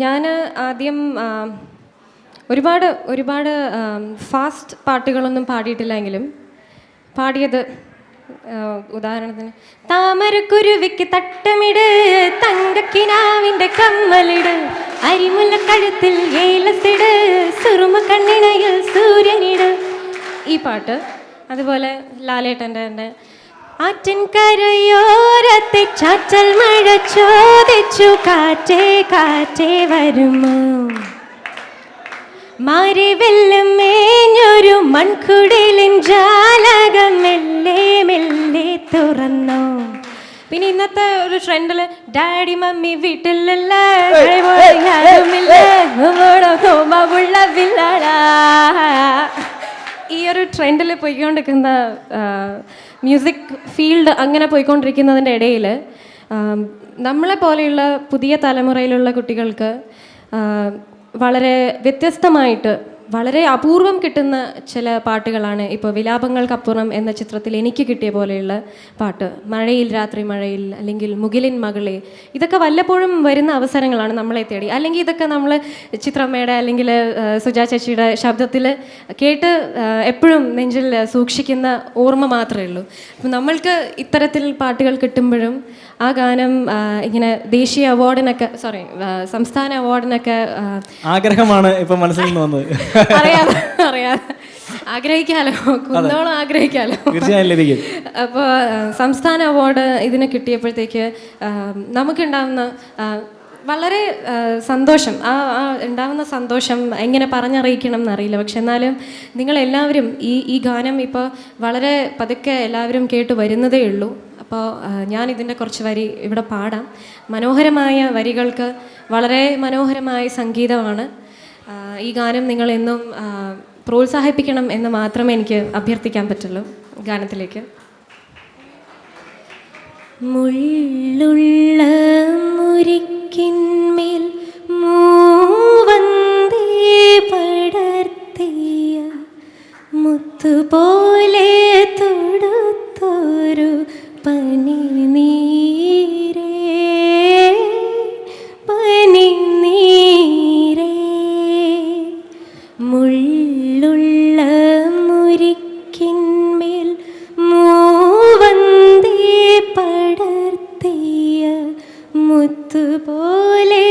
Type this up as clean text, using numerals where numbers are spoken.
ഞാൻ ആദ്യം ഒരുപാട് ഒരുപാട് ഫാസ്റ്റ് പാട്ടുകളൊന്നും പാടിയിട്ടില്ലെങ്കിലും പാടിയത് ഉദാഹരണത്തിന് താമരക്കുരുവിക്ക് തട്ടമിട് തങ്കക്കിനാവിൻ്റെ കമ്മലിട് അരിമുല്ല കഴുത്തിൽ ഏലസിട് സുറുമ കണ്ണിണയിൽ സൂര്യനിട് ഈ പാട്ട്. അതുപോലെ ലാലേട്ടൻ്റെ ആറ്റിൻകരയോരത്തെ ചാറ്റൽ മഴ ചോദിച്ചു കാറ്റേ കാറ്റേ വരുമോ, മാറി വെല്ലം മേഞ്ഞൊരു മൺകുടിലിൻ ജാലകം മെല്ലെ മെല്ലെ തുറന്നോ. പിന്നെ ഇന്നത്തെ ഒരു ട്രെൻഡിൽ ഡാഡി മമ്മി വീട്ടിലല്ല ഈ ഒരു ട്രെൻഡിൽ പോയിക്കൊണ്ടിരിക്കുന്ന മ്യൂസിക് ഫീൽഡ് അങ്ങനെ പോയിക്കൊണ്ടിരിക്കുന്നതിൻ്റെ ഇടയിൽ നമ്മളെ പോലെയുള്ള പുതിയ തലമുറയിലുള്ള കുട്ടികൾക്ക് വളരെ വ്യത്യസ്തമായിട്ട് വളരെ അപൂർവം കിട്ടുന്ന ചില പാട്ടുകളാണ് ഇപ്പോൾ വിലാപങ്ങൾക്കപ്പുറം എന്ന ചിത്രത്തിൽ എനിക്ക് കിട്ടിയ പോലെയുള്ള പാട്ട്. മഴയിൽ രാത്രി മഴയിൽ, അല്ലെങ്കിൽ മുകിലിൻ മകളെ, ഇതൊക്കെ വല്ലപ്പോഴും വരുന്ന അവസരങ്ങളാണ് നമ്മളെ തേടി. അല്ലെങ്കിൽ ഇതൊക്കെ നമ്മൾ ചിത്രമ്മയുടെ അല്ലെങ്കിൽ സുജാ ചേച്ചിയുടെ ശബ്ദത്തിൽ കേട്ട് എപ്പോഴും നെഞ്ചിൽ സൂക്ഷിക്കുന്ന ഓർമ്മ മാത്രമേ ഉള്ളൂ. അപ്പം നമ്മൾക്ക് ഇത്തരത്തിൽ പാട്ടുകൾ കിട്ടുമ്പോഴും ആ ഗാനം ഇങ്ങനെ ദേശീയ അവാർഡിനൊക്കെ സംസ്ഥാന അവാർഡിനൊക്കെ ആഗ്രഹമാണ് ഇപ്പം മനസ്സിൽ നിന്ന് വന്നത്. അറിയാതെ ആഗ്രഹിക്കാലോ, കുന്നോളം ആഗ്രഹിക്കാലോ. അപ്പോൾ സംസ്ഥാന അവാർഡ് ഇതിന് കിട്ടിയപ്പോഴത്തേക്ക് നമുക്കുണ്ടാവുന്ന വളരെ പതുക്കെ ഉണ്ടാവുന്ന സന്തോഷം എങ്ങനെ പറഞ്ഞറിയിക്കണം എന്നറിയില്ല. പക്ഷെ എന്നാലും നിങ്ങളെല്ലാവരും ഈ ഗാനം ഇപ്പോൾ വളരെ പതുക്കെ എല്ലാവരും കേട്ട് വരുന്നതേ ഉള്ളൂ. അപ്പോൾ ഞാൻ ഇതിൻ്റെ കുറച്ച് വരി ഇവിടെ പാടാം. മനോഹരമായ വരികൾക്ക് വളരെ മനോഹരമായ സംഗീതമാണ്. ഈ ഗാനം നിങ്ങളെന്നും പ്രോത്സാഹിപ്പിക്കണം എന്ന് മാത്രമേ എനിക്ക് അഭ്യർത്ഥിക്കാൻ പറ്റുള്ളൂ. ഗാനത്തിലേക്ക്. മുള്ളുള്ള മുരിക്കിന്മേൽ മൂവന്തേ പടർത്തിയ മുത്തുപോലെ തൊടുത്തൊരു പനി നീരേ പനി നീരേ, മുള്ളുള്ള മുരിക്കിന്മേൽ മൂവന്തേ പടർത്തിയ മുത്തുപോലെ